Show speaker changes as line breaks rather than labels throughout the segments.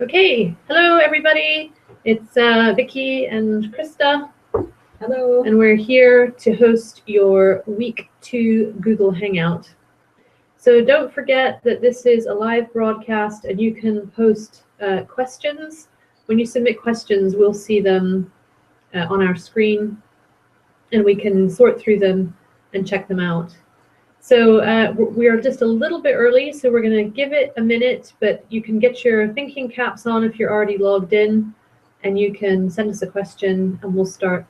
Okay, hello everybody. It's Vicky and Krysta.
Hello.
And we're here to host your week 2 Google Hangout. So don't forget that this is a live broadcast and you can post questions. When you submit questions, we'll see them on our screen and we can sort through them and check them out. So we are just a little bit early, so we're going to give it a minute, but you can get your thinking caps on if you're already logged in, and you can send us a question, and we'll start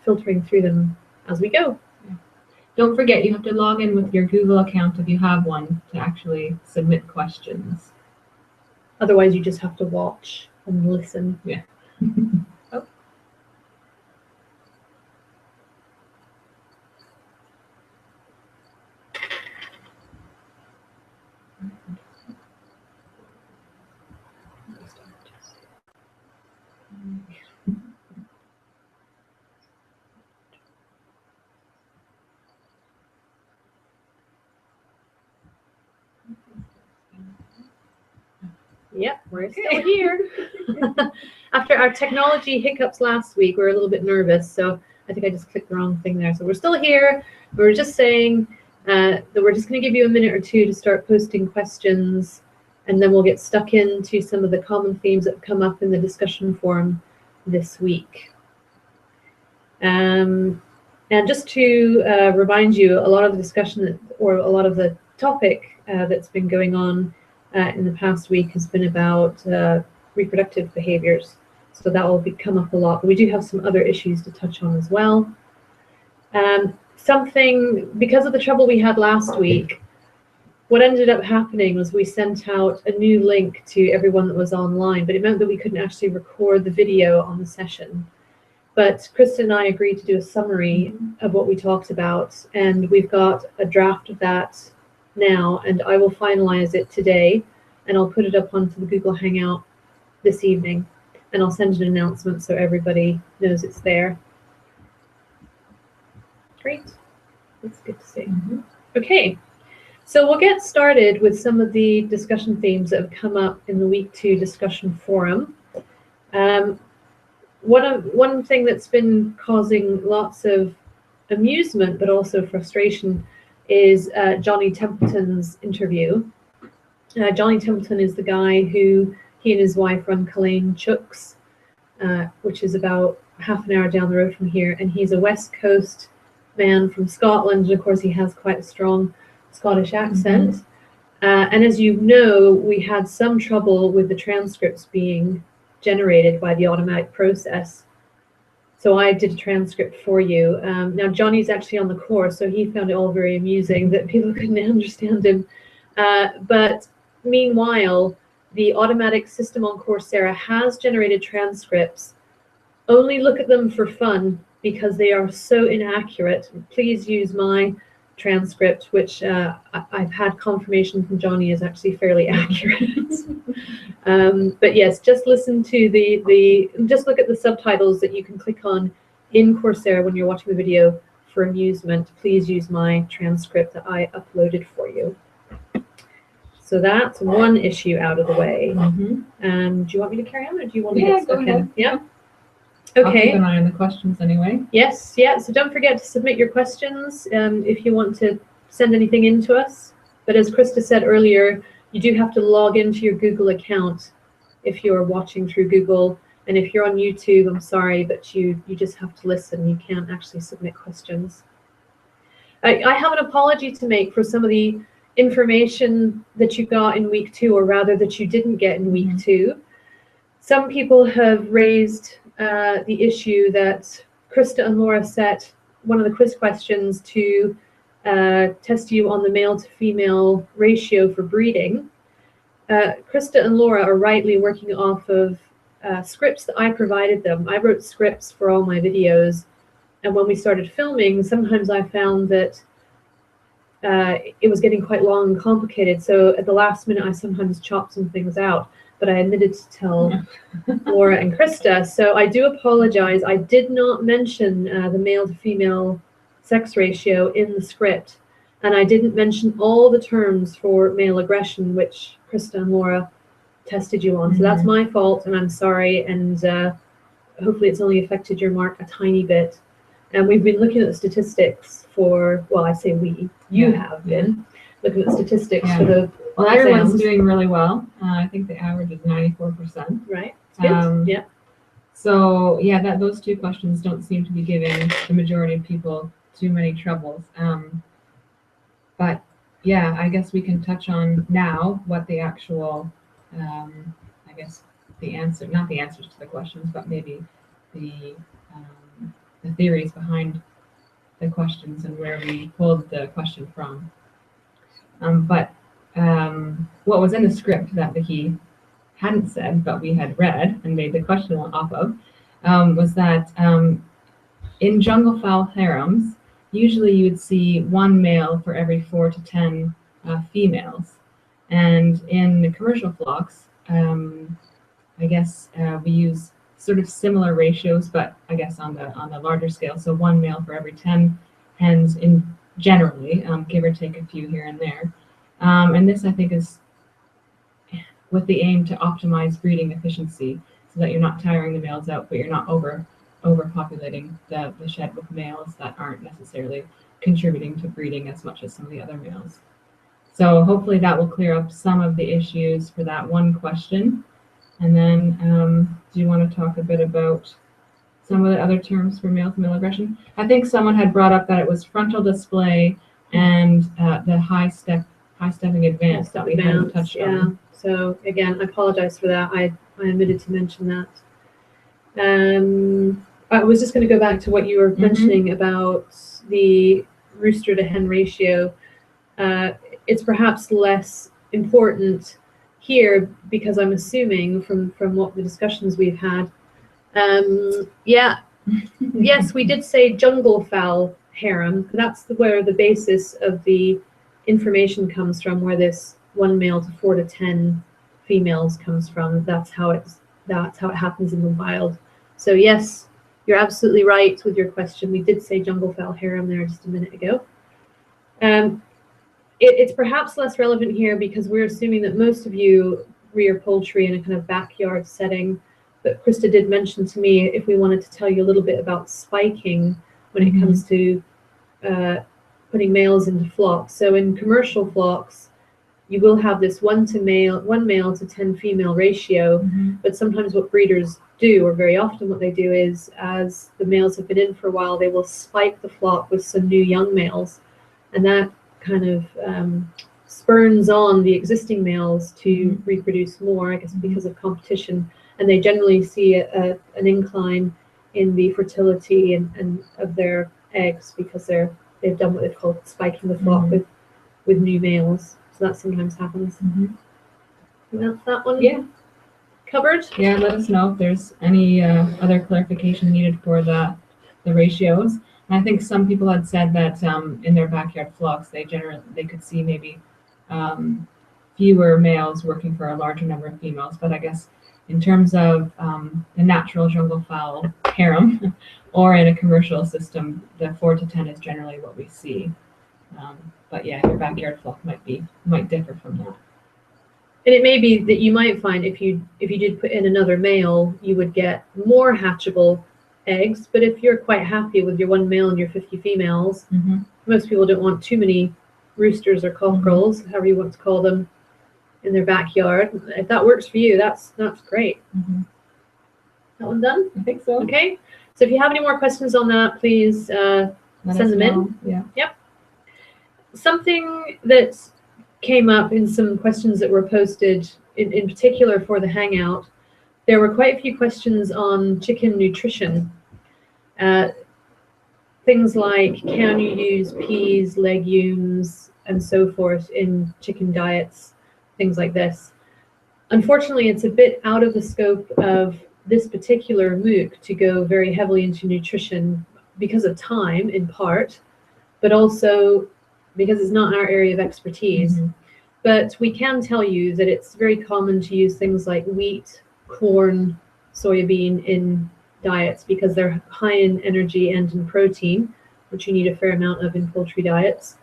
filtering through them as we go.
Don't forget, you have to log in with your Google account if you have one to actually submit questions.
Otherwise, you just have to watch and listen.
Yeah.
Oh. Yep, we're still here. After our technology hiccups last week, we were a little bit nervous, so I think I just clicked the wrong thing there. So we're still here. We were just saying that we're just going to give you a minute or two to start posting questions, and then we'll get stuck into some of the common themes that have come up in the discussion forum this week. And just to remind you, a lot of the discussion or a lot of the topic that's been going on in the past week has been about reproductive behaviors. So that will come up a lot. But we do have some other issues to touch on as well. Because of the trouble we had last week, what ended up happening was we sent out a new link to everyone that was online, but it meant that we couldn't actually record the video on the session. But Krysta and I agreed to do a summary of what we talked about, and we've got a draft of that now, and I will finalize it today, and I'll put it up onto the Google Hangout this evening, and I'll send an announcement so everybody knows it's there. Great. That's good to see. Okay, so we'll get started with some of the discussion themes that have come up in the week 2 discussion forum. One thing that's been causing lots of amusement but also frustration is Johnny Templeton's interview. Johnny Templeton is the guy who he and his wife run Culane Chooks, which is about half an hour down the road from here, and he's a West Coast man from Scotland, and of course he has quite a strong Scottish accent. And as you know, we had some trouble with the transcripts being generated by the automatic process. So I did a transcript for you. Now Johnny's actually on the course, so he found it all very amusing that people couldn't understand him. But meanwhile, the automatic system on Coursera has generated transcripts. Only look at them for fun because they are so inaccurate. Please use my transcript, which I've had confirmation from Johnny is actually fairly accurate. But yes, just listen to just look at the subtitles that you can click on in Coursera when you're watching the video for amusement. Please use my transcript that I uploaded for you. So that's one issue out of the way. Do you want me to carry on, or do you want to get stuck in? Yeah. Okay.
I'll keep an eye on the questions anyway.
Yes, yeah. So don't forget to submit your questions if you want to send anything in to us. But as Krysta said earlier, you do have to log into your Google account if you're watching through Google. And if you're on YouTube, I'm sorry, but you just have to listen. You can't actually submit questions. I have an apology to make for some of the information that you got in week 2, or rather that you didn't get in week 2. Some people have raised the issue that Krysta and Laura set one of the quiz questions to test you on the male to female ratio for breeding. Krysta and Laura are rightly working off of scripts that I provided them. I wrote scripts for all my videos, and when we started filming, sometimes I found that it was getting quite long and complicated, so at the last minute I sometimes chopped some things out, but I omitted to tell Laura and Krysta, so I do apologize. I did not mention the male to female sex ratio in the script, and I didn't mention all the terms for male aggression, which Krysta and Laura tested you on. So that's my fault, and I'm sorry, and hopefully it's only affected your mark a tiny bit. And we've been looking at the statistics for, well, I say you have been looking at statistics for the
well, everyone's doing really well. I think the average is 94%.
Right. Good. Yeah.
So yeah, those two questions don't seem to be giving the majority of people too many troubles. But yeah, I guess we can touch on now what the actual, I guess not the answers to the questions, but maybe the theories behind the questions and where we pulled the question from. But what was in the script that Vicky hadn't said, but we had read and made the question off of, was that in junglefowl harems, usually you would see one male for every 4 to 10 females. And in the commercial flocks, I guess we use sort of similar ratios, but I guess on the larger scale. So one male for every 10 hens in generally, give or take a few here and there. And this, I think, is with the aim to optimize breeding efficiency so that you're not tiring the males out, but you're not overpopulating the shed with males that aren't necessarily contributing to breeding as much as some of the other males. So hopefully that will clear up some of the issues for that one question. And then do you want to talk a bit about some of the other terms for male-to-male aggression? I think someone had brought up that it was frontal display and the high stepping advance that we hadn't touched on.
So again, I apologize for that. I omitted to mention that. I was just going to go back to what you were mentioning about the rooster to hen ratio. It's perhaps less important here because I'm assuming from what the discussions we've had. Yes, we did say junglefowl harem. That's where the basis of the information comes from, where this 1 male to 4 to 10 females comes from. That's how it happens in the wild. So yes, you're absolutely right with your question. We did say junglefowl harem there just a minute ago. It's perhaps less relevant here because we're assuming that most of you rear poultry in a kind of backyard setting. But Krysta did mention to me if we wanted to tell you a little bit about spiking when it comes to putting males into flocks. So in commercial flocks, you will have this 1 male to 10 female ratio. But sometimes what breeders do, or very often what they do, is as the males have been in for a while, they will spike the flock with some new young males, and that kind of spurns on the existing males to reproduce more, I guess, because of competition. And they generally see an incline in the fertility and of their eggs because they've done what they've called spiking the flock with new males. So that sometimes happens. And that's that one covered.
Yeah, let us know if there's any other clarification needed for the ratios. And I think some people had said that in their backyard flocks, they could see maybe fewer males working for a larger number of females. But I guess in terms of the natural junglefowl harem or in a commercial system, the 4 to 10 is generally what we see. But yeah, your backyard flock might differ from that.
And it may be that you might find if you did put in another male, you would get more hatchable eggs. But if you're quite happy with your 1 male and your 50 females, most people don't want too many roosters or cockerels, however you want to call them, in their backyard. If that works for you, that's great. That one done?
I think so.
Okay. So if you have any more questions on that, please send them in.
Yeah.
Yep. Something that came up in some questions that were posted, in particular for the Hangout, there were quite a few questions on chicken nutrition. Things like, can you use peas, legumes, and so forth in chicken diets, things like this. Unfortunately, it's a bit out of the scope of this particular MOOC to go very heavily into nutrition because of time, in part, but also because it's not our area of expertise. But we can tell you that it's very common to use things like wheat, corn, soybean in diets because they're high in energy and in protein, which you need a fair amount of in poultry diets.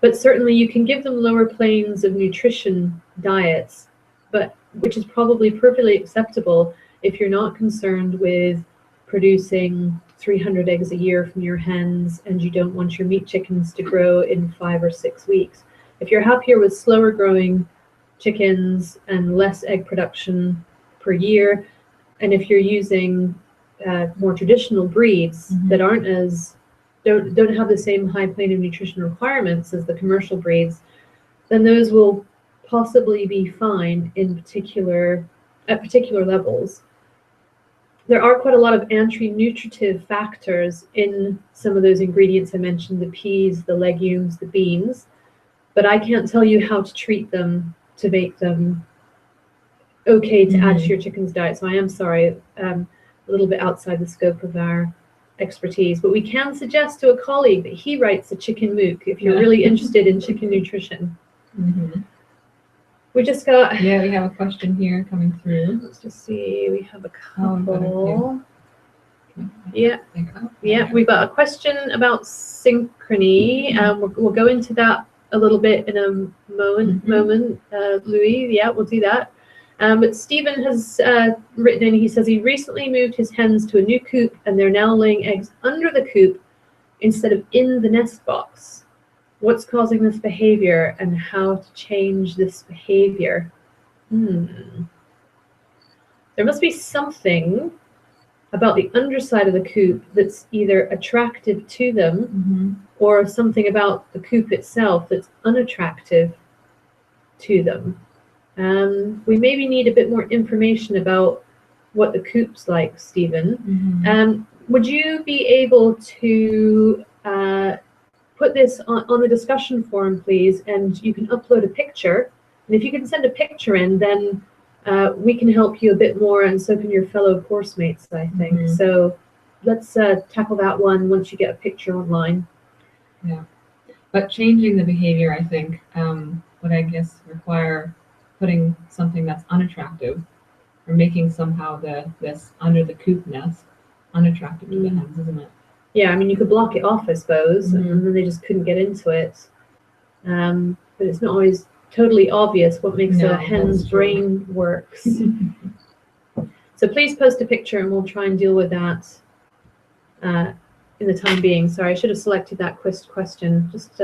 But certainly you can give them lower planes of nutrition diets, but which is probably perfectly acceptable if you're not concerned with producing 300 eggs a year from your hens and you don't want your meat chickens to grow in 5 or 6 weeks. If you're happier with slower growing chickens and less egg production per year, and if you're using more traditional breeds that aren't as don't have the same high plane of nutrition requirements as the commercial breeds, then those will possibly be fine at particular levels. There are quite a lot of anti-nutritive factors in some of those ingredients I mentioned, the peas, the legumes, the beans, but I can't tell you how to treat them to make them okay to add to your chicken's diet. So I am sorry, a little bit outside the scope of our expertise, but we can suggest to a colleague that he writes a chicken MOOC if you're really interested in chicken nutrition. We just got...
Yeah, we have a question here coming through.
Let's just see, we have a couple. Yeah, we've got a question about synchrony. We'll go into that a little bit in a moment, Louis. Yeah, we'll do that. But Stephen has written in, he says he recently moved his hens to a new coop and they're now laying eggs under the coop instead of in the nest box. What's causing this behavior and how to change this behavior? There must be something about the underside of the coop that's either attractive to them or something about the coop itself that's unattractive to them. We maybe need a bit more information about what the coop's like, Stephen. Would you be able to put this on the discussion forum, please, and you can upload a picture. And if you can send a picture in, then we can help you a bit more, and so can your fellow course mates, I think. So let's tackle that one once you get a picture online.
Yeah, but changing the behavior, I think, would, I guess, require putting something that's unattractive or making somehow this under the coop nest unattractive to the hens, isn't it?
Yeah, I mean, you could block it off, I suppose, and then they just couldn't get into it. But it's not always totally obvious what makes a hen's brain works. So please post a picture and we'll try and deal with that in the time being. Sorry, I should have selected that question. Just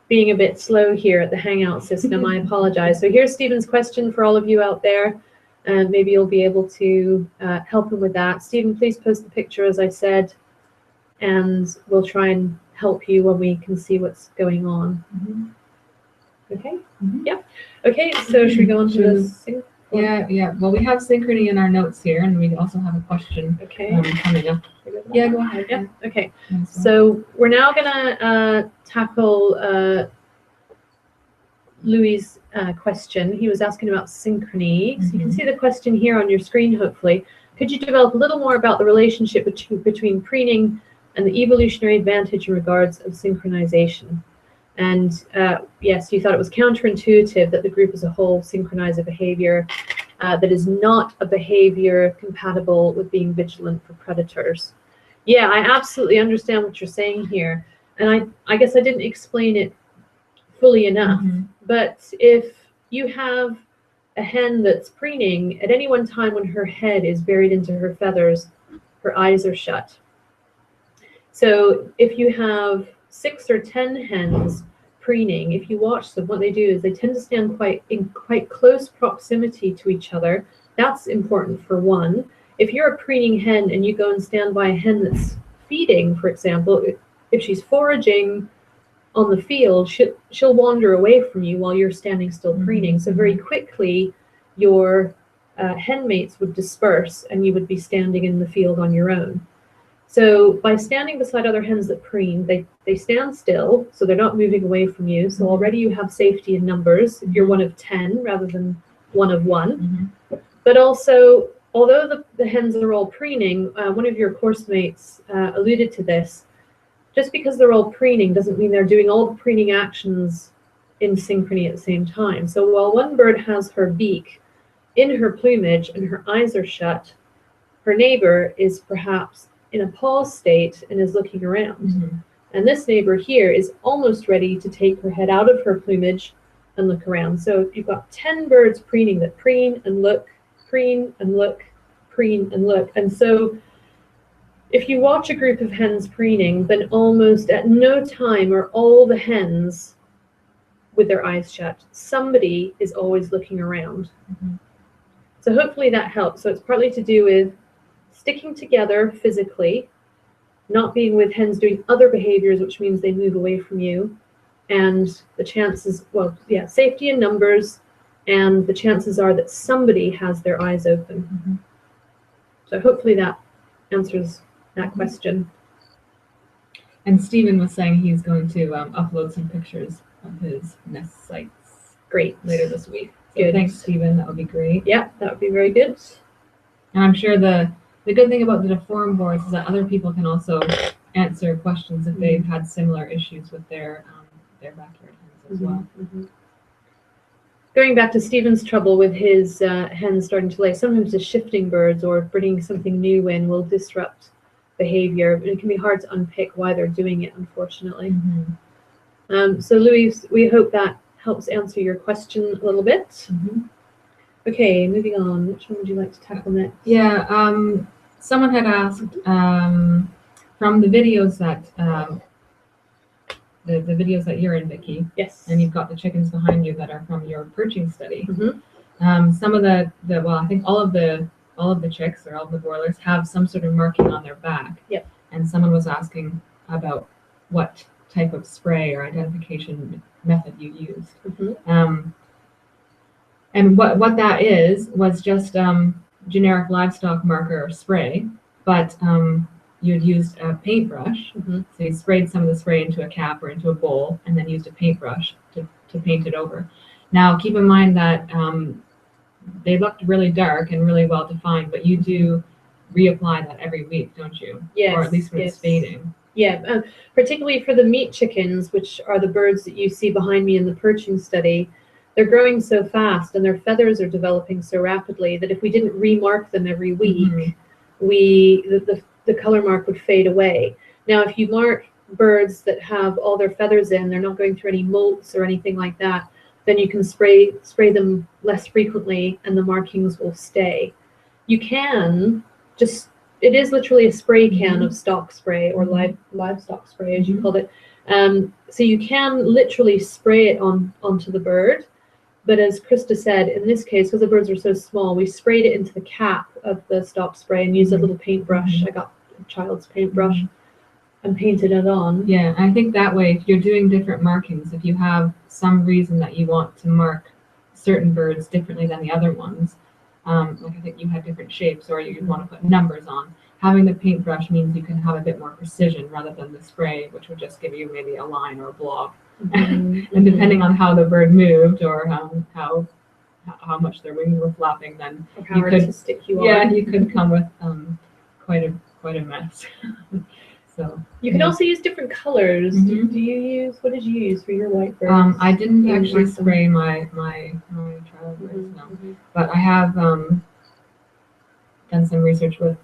being a bit slow here at the Hangout system, I apologize. So here's Stephen's question for all of you out there, and maybe you'll be able to help him with that. Stephen, please post the picture, as I said, and we'll try and help you when we can see what's going on. Okay? Yeah. Okay, so should we go on to this?
Yeah. Well, we have synchrony in our notes here, and we also have a question coming up. Yeah, go ahead.
Yeah. Okay. So we're now gonna tackle Louis' question. He was asking about synchrony. So you can see the question here on your screen, hopefully. Could you develop a little more about the relationship between preening and the evolutionary advantage in regards of synchronization? And yes, you thought it was counterintuitive that the group as a whole synchronize a behavior that is not a behavior compatible with being vigilant for predators. Yeah, I absolutely understand what you're saying here. And I guess I didn't explain it fully enough. But if you have a hen that's preening, at any one time when her head is buried into her feathers, her eyes are shut. So if you have 6 or 10 hens preening, if you watch them, what they do is they tend to stand in quite close proximity to each other. That's important for one. If you're a preening hen and you go and stand by a hen that's feeding, for example, if she's foraging on the field, she'll wander away from you while you're standing still preening. So very quickly, your hen mates would disperse and you would be standing in the field on your own. So by standing beside other hens that preen, they stand still, so they're not moving away from you. So already you have safety in numbers if you're one of 10 rather than one of one. But also, although the hens are all preening, one of your course mates alluded to this, just because they're all preening doesn't mean they're doing all the preening actions in synchrony at the same time. So while one bird has her beak in her plumage and her eyes are shut, her neighbor is perhaps in a pause state and is looking around. And this neighbor here is almost ready to take her head out of her plumage and look around. So you've got 10 birds preening that preen and look, preen and look, preen and look. And so if you watch a group of hens preening, then almost at no time are all the hens with their eyes shut. Somebody is always looking around.
Mm-hmm.
So hopefully that helps. So it's partly to do with sticking together physically, not being with hens doing other behaviors, which means they move away from you, and the chances, well, yeah, safety in numbers, and the chances are that somebody has their eyes open.
Mm-hmm.
So hopefully that answers that question.
And Stephen was saying he's going to upload some pictures of his nest sites
Great.
later this week. So
Good.
thanks, Stephen. That would be great.
Yeah, that would be very good.
And I'm sure the good thing about the forum boards is that other people can also answer questions if they've had similar issues with their backyard hens as well.
Mm-hmm. Going back to Stephen's trouble with his hens starting to lay, sometimes the shifting birds or bringing something new in will disrupt behavior. And it can be hard to unpick why they're doing it, unfortunately.
Mm-hmm.
So Louise, we hope that helps answer your question a little bit.
Mm-hmm.
Okay, moving on. Which one would you like to tackle next?
Yeah, someone had asked from the videos that the videos that you're in, Vicky.
Yes.
And you've got the chickens behind you that are from your perching study.
Mm-hmm.
Some of the well, I think all of the chicks or all of the broilers have some sort of marking on their back.
Yep. And
someone was asking about what type of spray or identification method you used.
Mm-hmm.
And what that was just generic livestock marker spray, but you had used a paintbrush.
Mm-hmm.
So you sprayed some of the spray into a cap or into a bowl and then used a paintbrush to paint it over. Now, keep in mind that they looked really dark and really well defined, but you do reapply that every week, don't you?
Yes.
Or at least when it's fading.
Yeah, particularly for the meat chickens, which are the birds that you see behind me in the perching study. They're growing so fast and their feathers are developing so rapidly that if we didn't remark them every week,
Mm-hmm.
the color mark would fade away. Now, if you mark birds that have all their feathers in, they're not going through any molts or anything like that, then you can spray them less frequently and the markings will stay. You can just, it is literally a spray can of stock spray or livestock spray, as you called it. So you can literally spray it onto the bird. But as Krysta said, in this case, because the birds were so small, we sprayed it into the cap of the stock spray and used a little paintbrush. I got a child's paintbrush and painted it on.
Yeah, I think that way, if you're doing different markings, if you have some reason that you want to mark certain birds differently than the other ones, like I think you had different shapes or you want to put numbers on, having the paintbrush means you can have a bit more precision rather than the spray, which would just give you maybe a line or a blob. And depending on how the bird moved or how much their wings were flapping, then
you
could come with quite a mess. So
you can also use different colors. What did you use for your white birds?
I didn't actually spray my trial birds, no. But I have done some research with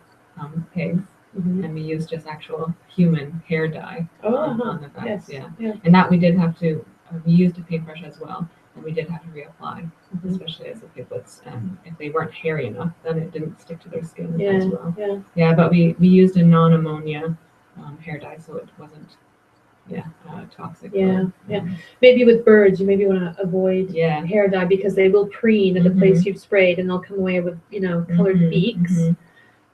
pigs. And we used just actual human hair dye on the backs. Yeah. And that we did have to, we used a paintbrush as well, and we did have to reapply, especially as the piglets, if they weren't hairy enough, then it didn't stick to their skin as well. Yeah, but we used a non-ammonia hair dye, so it wasn't toxic.
Maybe with birds, you maybe want to avoid hair dye because they will preen at the place you've sprayed, and they'll come away with colored beaks.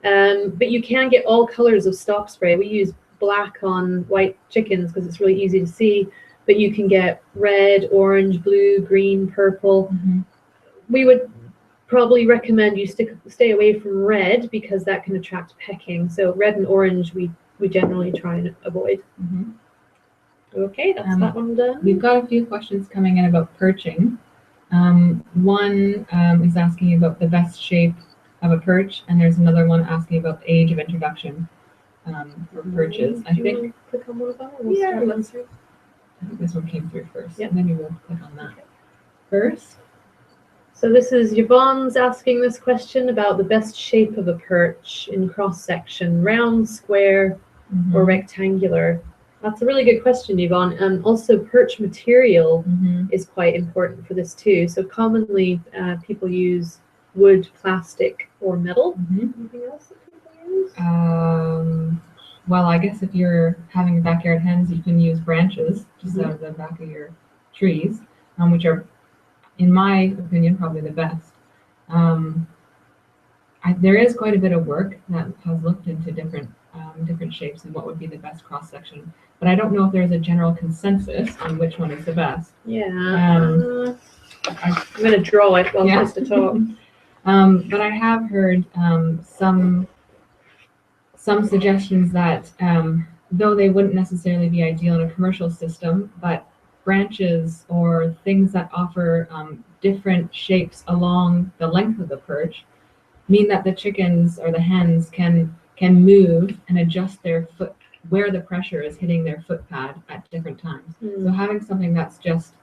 But you can get all colors of stock spray. We use black on white chickens because it's really easy to see, but you can get red, orange, blue, green, purple. We would probably recommend you stay away from red because that can attract pecking. So red and orange we generally try and avoid. Okay, that's that one done.
We've got a few questions coming in about perching. One is asking about the best shape of a perch, and there's another one asking about the age of introduction for perches. I think
click on one of them. Let's start.
I think this one came through first. And then we'll click on that first.
So this is Yvonne's asking this question about the best shape of a perch in cross section, round, square, or rectangular. That's a really good question, Yvonne. Also, perch material
Mm-hmm.
is quite important for this too. So commonly, people use wood, plastic, or metal.
Mm-hmm.
Anything else that people use?
Well, I guess if you're having backyard hens, you can use branches just
Mhm.
out of the back of your trees, which are, in my opinion, probably the best. There is quite a bit of work that has looked into different shapes and what would be the best cross section, but I don't know if there's a general consensus on which one is the best.
Yeah.
Um,
I'm going to draw it while
Yeah.
Krysta talks.
But I have heard some suggestions that though they wouldn't necessarily be ideal in a commercial system, but branches or things that offer different shapes along the length of the perch mean that the chickens or the hens can move and adjust their foot where the pressure is hitting their foot pad at different times. So having something that's just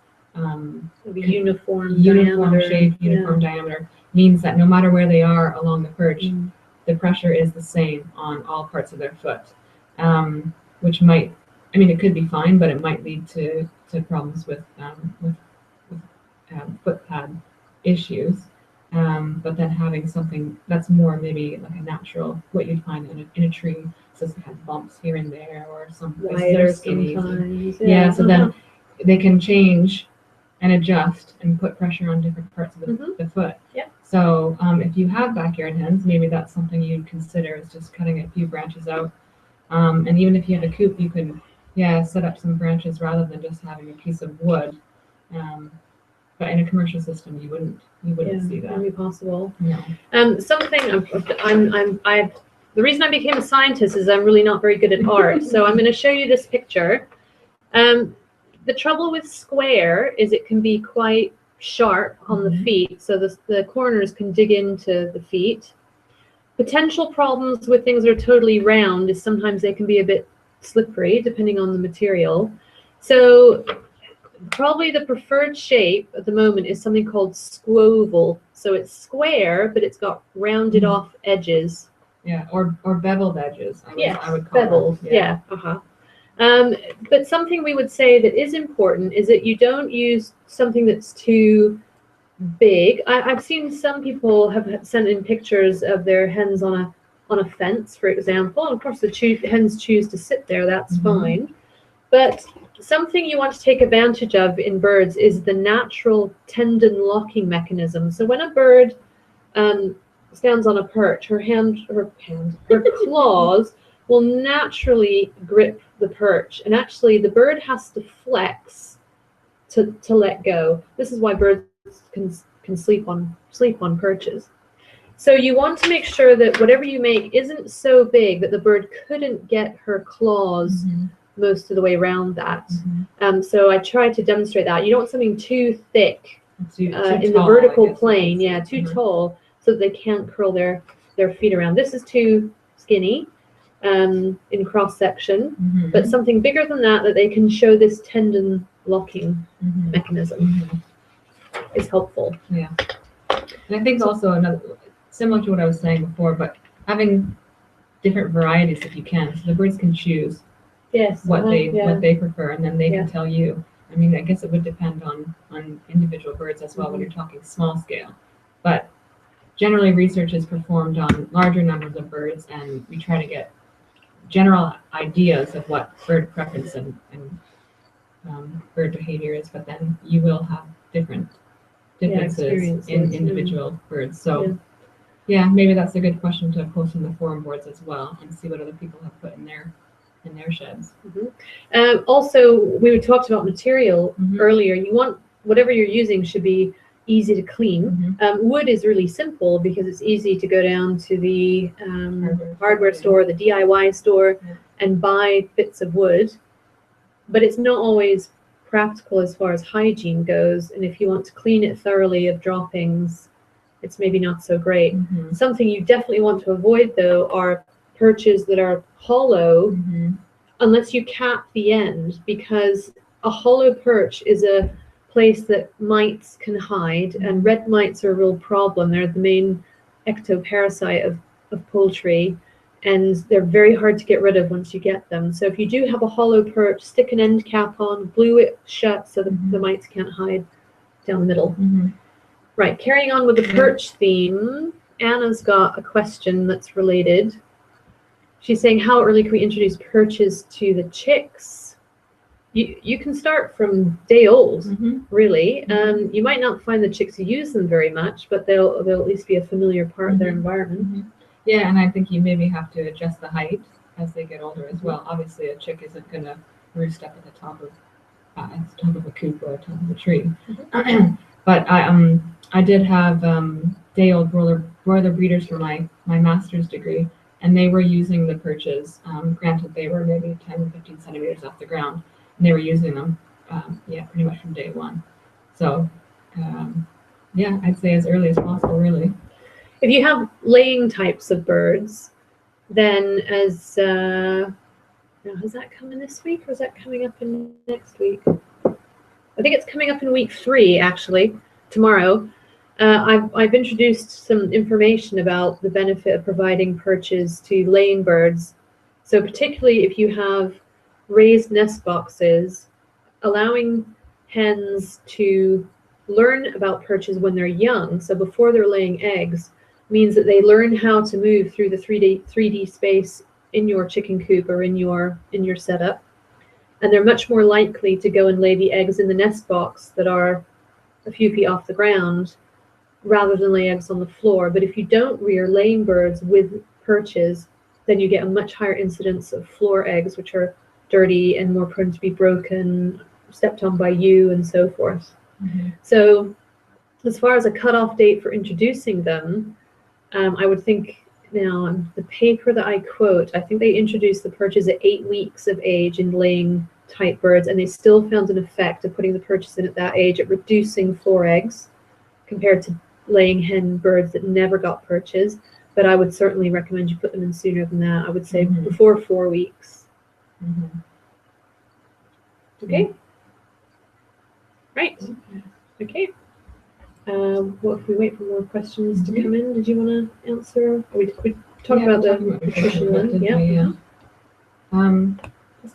Maybe uniform
diameter, shape,
yeah.
uniform diameter means that no matter where they are along the perch, the pressure is the same on all parts of their foot, which might, I mean, it could be fine, but it might lead to problems with foot pad issues. But then having something that's more maybe like a natural, what you'd find in a tree, so it has bumps here and there, or some places that are skinny.
Sometimes.
Yeah, so then they can change and adjust and put pressure on different parts of the foot.
Yeah.
So if you have backyard hens, maybe that's something you'd consider, is just cutting a few branches out. And even if you have a coop, you could, set up some branches rather than just having a piece of wood. But in a commercial system, you wouldn't see that.
Wouldn't be possible.
No.
Something the reason I became a scientist is I'm really not very good at art. So I'm going to show you this picture. The trouble with square is it can be quite sharp on the feet, so the corners can dig into the feet. Potential problems with things that are totally round is sometimes they can be a bit slippery depending on the material. So probably the preferred shape at the moment is something called squoval. So it's square, but it's got rounded off edges.
Yeah, or beveled edges. I would call
beveled.
them.
Yeah. But something we would say that is important is that you don't use something that's too big. I've seen some people have sent in pictures of their hens on a fence, for example. And of course, the hens choose to sit there. That's fine. But something you want to take advantage of in birds is the natural tendon locking mechanism. So when a bird stands on a perch, her claws will naturally grip the perch, and actually the bird has to flex to let go. This is why birds can sleep on perches. So you want to make sure that whatever you make isn't so big that the bird couldn't get her claws most of the way around that. So I try to demonstrate that. You don't want something too thick
too
in
tall,
the vertical plane. Yeah, too tall, so that they can't curl their feet around. This is too skinny in cross section, but something bigger than that they can show this tendon locking mechanism is helpful.
Yeah, and I think also another, similar to what I was saying before, but having different varieties if you can, so the birds can choose what they prefer, and then they can tell you. I mean, I guess it would depend on individual birds as well when you're talking small scale, but generally research is performed on larger numbers of birds, and we try to get general ideas of what bird preference and bird behavior is, but then you will have differences in individual birds. So maybe that's a good question to post in the forum boards as well, and see what other people have put in their sheds.
Also, we talked about material earlier. You want whatever you're using should be easy to clean. Wood is really simple because it's easy to go down to the hardware store, the DIY store, and buy bits of wood. But it's not always practical as far as hygiene goes. And if you want to clean it thoroughly of droppings, it's maybe not so great. Something you definitely want to avoid, though, are perches that are hollow, unless you cap the end, because a hollow perch is a place that mites can hide, and red mites are a real problem. They're the main ectoparasite of poultry, and they're very hard to get rid of once you get them. So if you do have a hollow perch, stick an end cap on, glue it shut so the mites can't hide down the middle. Right, carrying on with the perch theme, Anna's got a question that's related. She's saying, how early can we introduce perches to the chicks? You can start from day old, really. You might not find the chicks use them very much, but they'll at least be a familiar part of their environment.
Yeah, and I think you maybe have to adjust the height as they get older as well. Obviously, a chick isn't going to roost up at the top of a coop or top of a tree. But I did have day-old broiler breeders for my master's degree, and they were using the perches. Granted, they were maybe 10 or 15 centimeters off the ground, and they were using them, pretty much from day one. So, I'd say as early as possible, really.
If you have laying types of birds, then as now, has that come in this week or is that coming up in next week? I think it's coming up in week 3, actually, tomorrow. I've introduced some information about the benefit of providing perches to laying birds. So particularly if you have raised nest boxes, allowing hens to learn about perches when they're young, so before they're laying eggs, means that they learn how to move through the 3D space in your chicken coop or in your setup, and they're much more likely to go and lay the eggs in the nest box that are a few feet off the ground rather than lay eggs on the floor. But if you don't rear laying birds with perches, then you get a much higher incidence of floor eggs, which are dirty and more prone to be broken, stepped on by you, and so forth. So as far as a cutoff date for introducing them, I would think now the paper that I quote, I think they introduced the perches at 8 weeks of age in laying type birds, and they still found an effect of putting the perches in at that age at reducing floor eggs compared to laying hen birds that never got perches. But I would certainly recommend you put them in sooner than that. I would say before 4 weeks. Okay. Right. Okay. What if we wait for more questions to come in? Did you want to answer? We talk about the nutrition one. Yeah.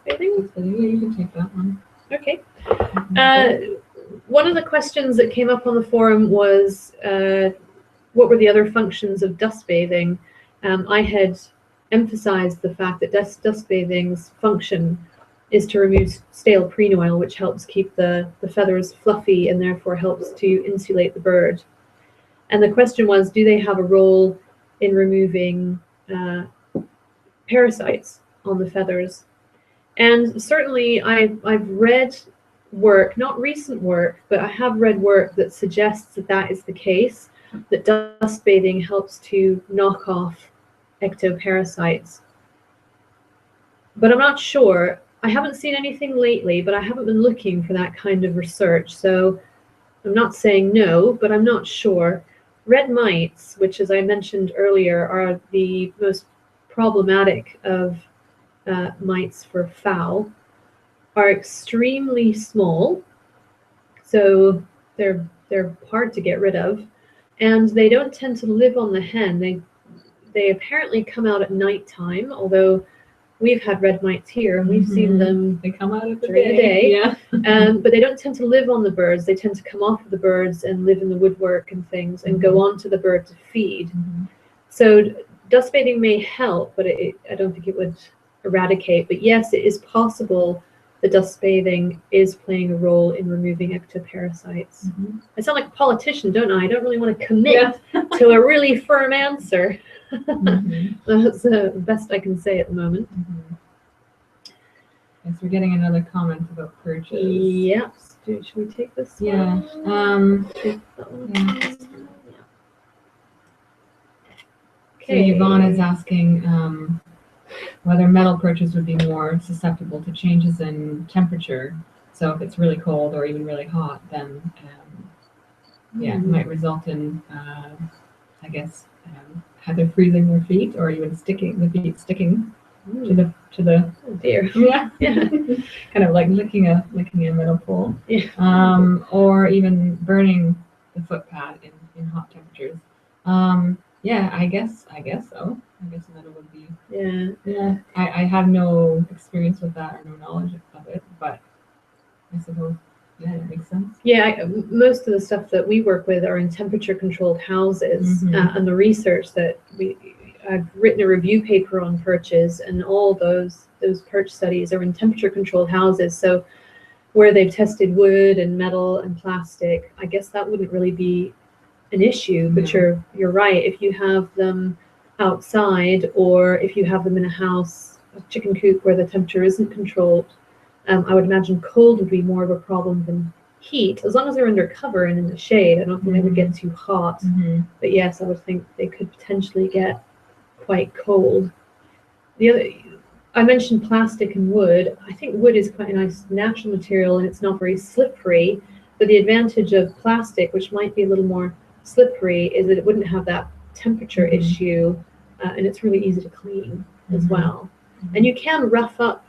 Bathing? You can take that one.
Okay. One of the questions that came up on the forum was, what were the other functions of dust bathing? I had emphasized the fact that dust bathing's function is to remove stale preen oil, which helps keep the feathers fluffy and therefore helps to insulate the bird. And the question was, do they have a role in removing parasites on the feathers? And certainly I've read work, not recent work, but I have read work that suggests that that is the case, that dust bathing helps to knock off ectoparasites. But I'm not sure. I haven't seen anything lately, but I haven't been looking for that kind of research. So I'm not saying no, but I'm not sure. Red mites, which as I mentioned earlier, are the most problematic of mites for fowl, are extremely small. So they're hard to get rid of. And they don't tend to live on the hen. They apparently come out at nighttime, although we've had red mites here and we've seen them.
They come out
during the day. But they don't tend to live on the birds. They tend to come off of the birds and live in the woodwork and things and go on to the bird to feed. So dust bathing may help, but I don't think it would eradicate. But yes, it is possible that dust bathing is playing a role in removing ectoparasites. I sound like a politician, don't I? I don't really want to commit to a really firm answer. That's the best I can say at the moment.
Yes, we're getting another comment about perches.
Yeah. Should we take this one?
Okay. So Yvonne is asking whether metal perches would be more susceptible to changes in temperature. So if it's really cold or even really hot, then it might result in, I guess, either freezing their feet or even the feet sticking to the
oh dear.
Kind of like licking a metal pole. Or even burning the foot pad in hot temperatures. I guess so. I guess metal would be Yeah. I have no experience with that or no knowledge of it, but I suppose, yeah, it makes sense.
Yeah, most of the stuff that we work with are in temperature-controlled houses, and the research that I've written a review paper on perches, and all those perch studies are in temperature-controlled houses. So where they've tested wood and metal and plastic, I guess that wouldn't really be an issue. But you're right. If you have them outside, or if you have them in a house, a chicken coop where the temperature isn't controlled, I would imagine cold would be more of a problem than heat. As long as they're under cover and in the shade, I don't think they would get too hot. But yes, I would think they could potentially get quite cold. I mentioned plastic and wood. I think wood is quite a nice natural material, and it's not very slippery. But the advantage of plastic, which might be a little more slippery, is that it wouldn't have that temperature issue, and it's really easy to clean as well. And you can rough up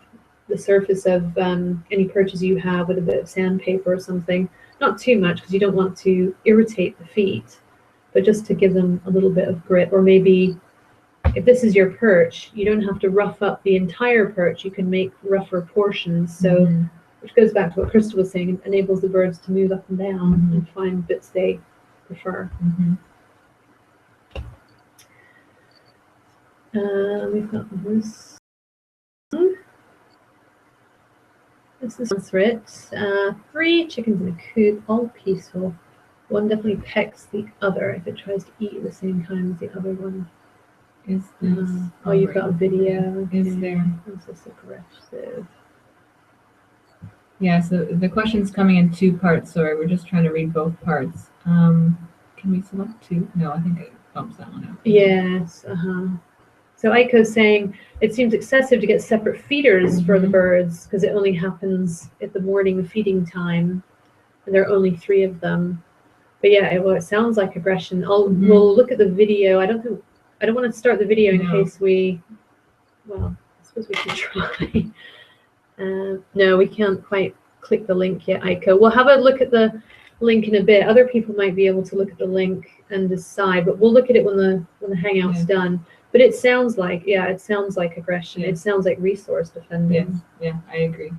the surface of any perches you have with a bit of sandpaper or something. Not too much, because you don't want to irritate the feet, but just to give them a little bit of grip. Or maybe if this is your perch, you don't have to rough up the entire perch. You can make rougher portions. So, which goes back to what Krysta was saying, it enables the birds to move up and down and find bits they prefer. We've got this. This is answer it. 3 chickens in a coop, all peaceful. One definitely pecks the other if it tries to eat at the same time as the other one.
Is this?
Oh, you've got a video.
Is there?
Is this aggressive?
Yeah, so the question's coming in 2 parts. Sorry, we're just trying to read both parts. Can we select 2? No, I think it bumps that one out.
Yes, So Aiko's saying it seems excessive to get separate feeders for the birds, because it only happens at the morning feeding time, and there are only 3 of them. But yeah, it sounds like aggression. We'll look at the video. I don't want to start the video in case we. Well, I suppose we can try. No, we can't quite click the link yet, Aiko. We'll have a look at the link in a bit. Other people might be able to look at the link and decide, but we'll look at it when the hangout's done. But it sounds like, it sounds like aggression. It sounds like resource defending.
Yeah, I agree.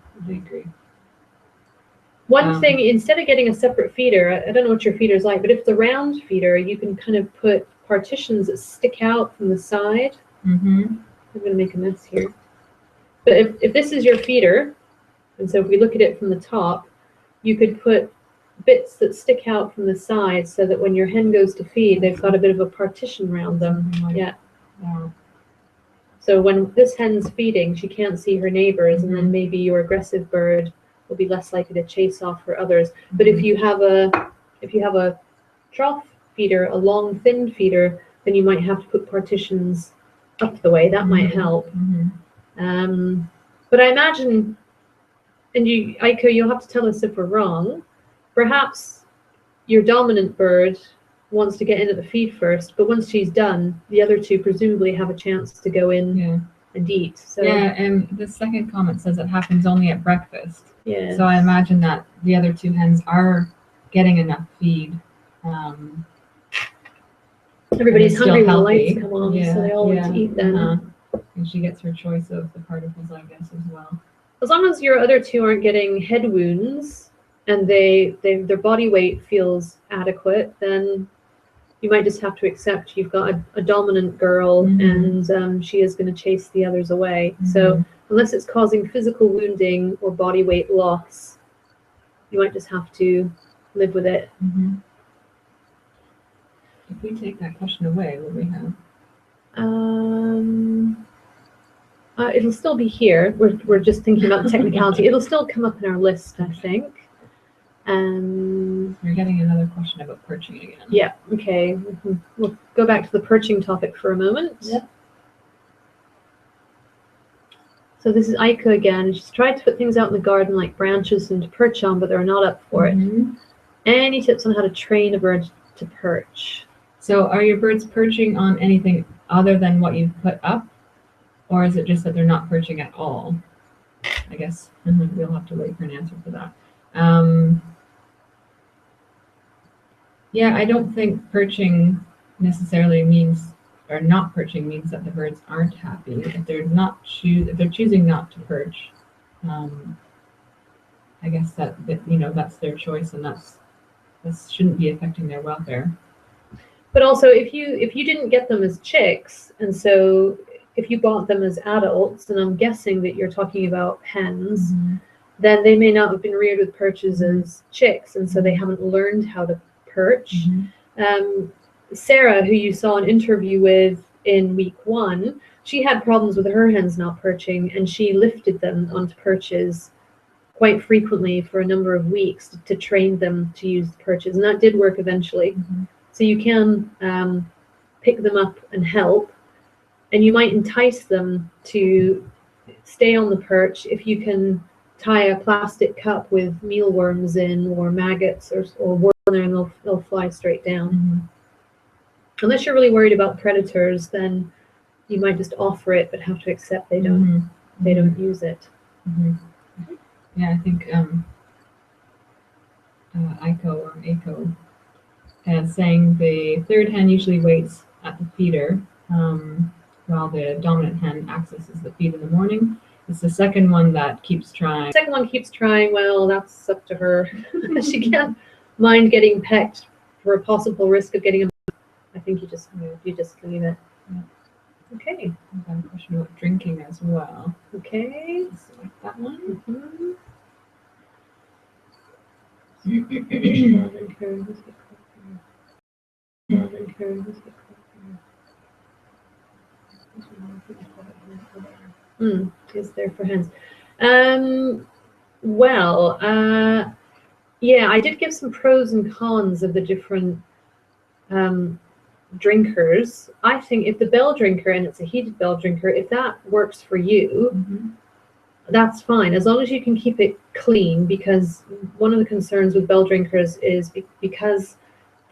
One thing, instead of getting a separate feeder, I don't know what your feeder's like, but if it's a round feeder, you can kind of put partitions that stick out from the side. I'm going to make a mess here. But if this is your feeder, and so if we look at it from the top, you could put bits that stick out from the side so that when your hen goes to feed, they've got a bit of a partition around them. So when this hen's feeding, she can't see her neighbors, and then maybe your aggressive bird will be less likely to chase off her others. But if you have a trough feeder, a long thin feeder, then you might have to put partitions up the way. That might help. But I imagine, and Aiko, you'll have to tell us if we're wrong, perhaps your dominant bird wants to get in at the feed first, but once she's done, the other 2 presumably have a chance to go in and eat. So
and the second comment says it happens only at breakfast.
Yeah.
So I imagine that the other 2 hens are getting enough feed.
Everybody's hungry when the lights come on, so they all want to eat then.
And she gets her choice of the particles, I guess, as well.
As long as your other 2 aren't getting head wounds and their body weight feels adequate, then you might just have to accept you've got a dominant girl, and she is going to chase the others away. So unless it's causing physical wounding or body weight loss, you might just have to live with it.
If we take that question away, what do we have?
It'll still be here. We're just thinking about the technicality. It'll still come up in our list, I think.
We're getting another question about perching again.
Yeah, okay. We'll go back to the perching topic for a moment.
Yep.
So this is Aika again. She's tried to put things out in the garden like branches and to perch on, but they're not up for it. Any tips on how to train a bird to perch?
So are your birds perching on anything other than what you've put up? Or is it just that they're not perching at all? I guess we'll have to wait for an answer for that. Yeah, I don't think perching necessarily means or not perching means that the birds aren't happy. If they're not if they're choosing not to perch, I guess that that's their choice, and that shouldn't be affecting their welfare.
But also, if you didn't get them as chicks, and so if you bought them as adults, and I'm guessing that you're talking about hens, then they may not have been reared with perches as chicks, and so they haven't learned how to perch. Sarah, who you saw an interview with in week 1, she had problems with her hens not perching, and she lifted them onto perches quite frequently for a number of weeks to train them to use the perches, and that did work eventually. So you can pick them up and help, and you might entice them to stay on the perch if you can tie a plastic cup with mealworms in, or maggots, or worms in there, and they'll fly straight down. Unless you're really worried about predators, then you might just offer it, but have to accept they don't use it.
Yeah, I think Aiko is saying the third hen usually waits at the feeder while the dominant hen accesses the feed in the morning. It's the second one that keeps trying.
The second one keeps trying. Well, that's up to her. She can't mind getting pecked for a possible risk of getting a. I think you just leave it.
Yeah.
Okay.
I've got a question about drinking as well.
Okay.
Select that one.
Is there for hens? Well, yeah, I did give some pros and cons of the different drinkers. I think if the bell drinker, and it's a heated bell drinker, if that works for you, that's fine, as long as you can keep it clean, because one of the concerns with bell drinkers is because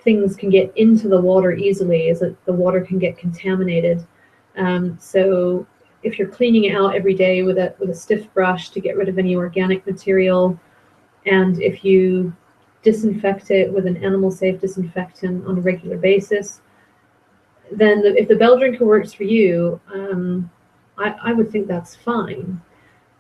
things can get into the water easily, is that the water can get contaminated. So if you're cleaning it out every day with a stiff brush to get rid of any organic material, and if you disinfect it with an animal safe disinfectant on a regular basis, then if the bell drinker works for you, I would think that's fine.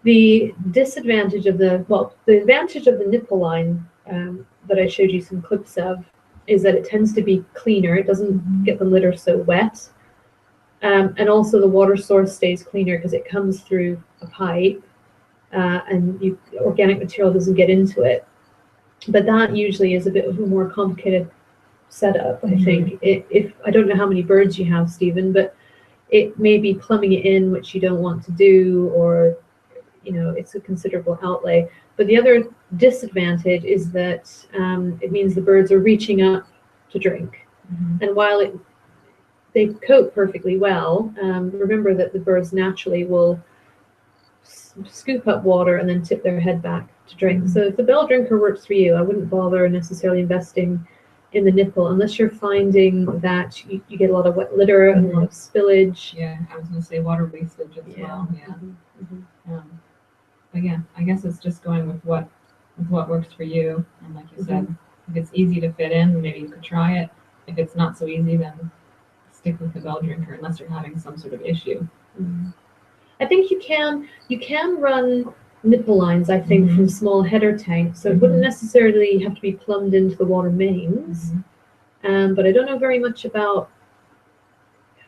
The disadvantage of the advantage of the nipple line that I showed you some clips of is that it tends to be cleaner. It doesn't get the litter so wet. And also the water source stays cleaner because it comes through a pipe, and organic material doesn't get into it. But that usually is a bit of a more complicated setup, I think. If I don't know how many birds you have, Stephen, but it may be plumbing it in, which you don't want to do, or it's a considerable outlay. But the other disadvantage is that it means the birds are reaching up to drink. And while they cope perfectly well, remember that the birds naturally will scoop up water and then tip their head back to drink. So if the bell drinker works for you, I wouldn't bother necessarily investing in the nipple unless you're finding that you get a lot of wet litter and a lot of spillage.
Yeah, I was going to say water wastage as well. Yeah. But yeah, I guess it's just going with what works for you. And like you said, if it's easy to fit in, maybe you could try it. If it's not so easy, then stick with the bell drinker unless you're having some sort of issue.
I think you can run nipple lines, I think, from small header tanks, so it wouldn't necessarily have to be plumbed into the water mains. But I don't know very much about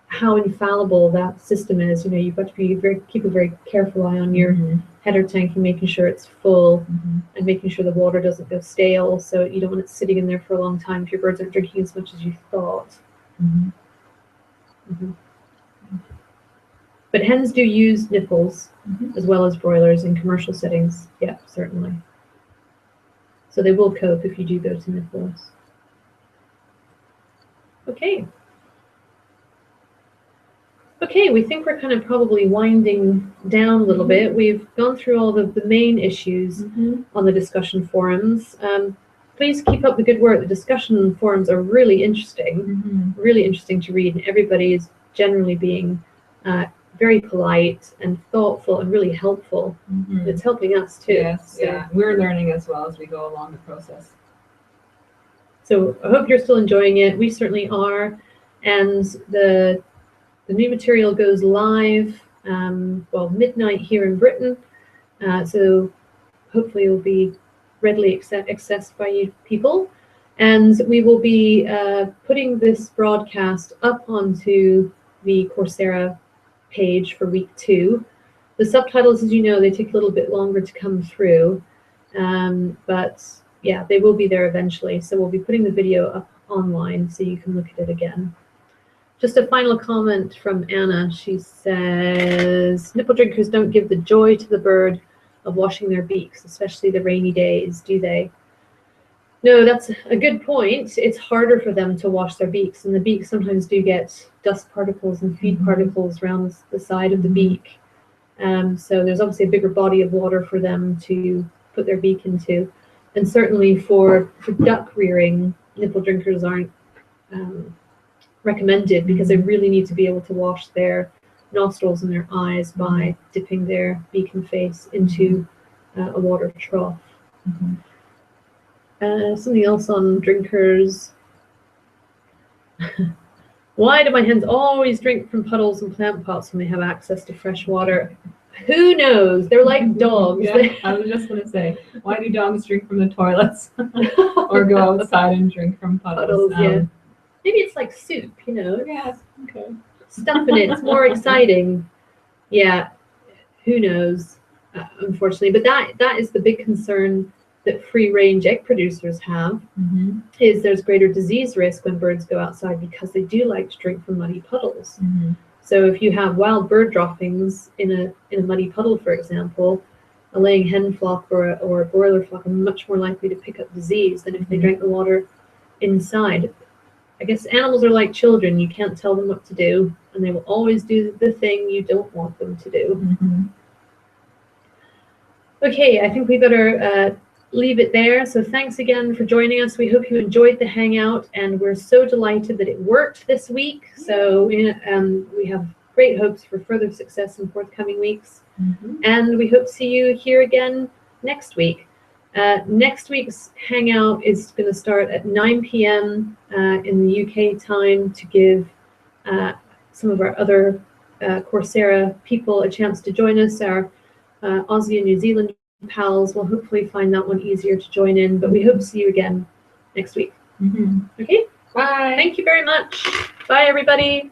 how infallible that system is. You've got to keep a very careful eye on your header tank and making sure it's full, and making sure the water doesn't go stale, so you don't want it sitting in there for a long time if your birds aren't drinking as much as you thought. But hens do use nipples as well as broilers in commercial settings. Yeah, certainly. So they will cope if you do go to nipples. Okay. Okay, we think we're kind of probably winding down a little bit. We've gone through all the main issues on the discussion forums. Please keep up the good work. The discussion forums are really interesting, really interesting to read, and everybody is generally being very polite and thoughtful and really helpful. It's helping us too.
Yes, yeah. We're learning as well as we go along the process.
So I hope you're still enjoying it. We certainly are. And the The new material goes live, well, midnight here in Britain. So hopefully it will be readily accessed by you people. And we will be putting this broadcast up onto the Coursera page for week 2. The subtitles, as you know, they take a little bit longer to come through. But yeah, they will be there eventually. So we'll be putting the video up online so you can look at it again. Just a final comment from Anna. She says, nipple drinkers don't give the joy to the bird of washing their beaks, especially the rainy days, do they? No, that's a good point. It's harder for them to wash their beaks, and the beaks sometimes do get dust particles and feed particles around the side of the beak. So there's obviously a bigger body of water for them to put their beak into. And certainly for duck rearing, nipple drinkers aren't recommended because they really need to be able to wash their nostrils and their eyes by dipping their beak and face into a water trough. Something else on drinkers. Why do my hens always drink from puddles and plant pots when they have access to fresh water? Who knows? They're like dogs.
Yeah, I was just going to say, why do dogs drink from the toilets or go outside and drink from puddles?
Yeah. Maybe it's like soup, you know?
Yeah, okay.
Stuff in it. It's more exciting. Yeah, who knows, unfortunately. But that is the big concern that free-range egg producers have, is there's greater disease risk when birds go outside because they do like to drink from muddy puddles. So if you have wild bird droppings in a muddy puddle, for example, a laying hen flock or a broiler flock are much more likely to pick up disease than if they drank the water inside. I guess animals are like children. You can't tell them what to do, and they will always do the thing you don't want them to do. Okay, I think we better leave it there. So thanks again for joining us. We hope you enjoyed the Hangout, and we're so delighted that it worked this week. So we have great hopes for further success in forthcoming weeks. And we hope to see you here again next week. Next week's Hangout is going to start at 9 p.m. In the UK time to give some of our other Coursera people a chance to join us. Our Aussie and New Zealand pals will hopefully find that one easier to join in, but we hope to see you again next week. Okay?
Bye.
Thank you very much. Bye, everybody.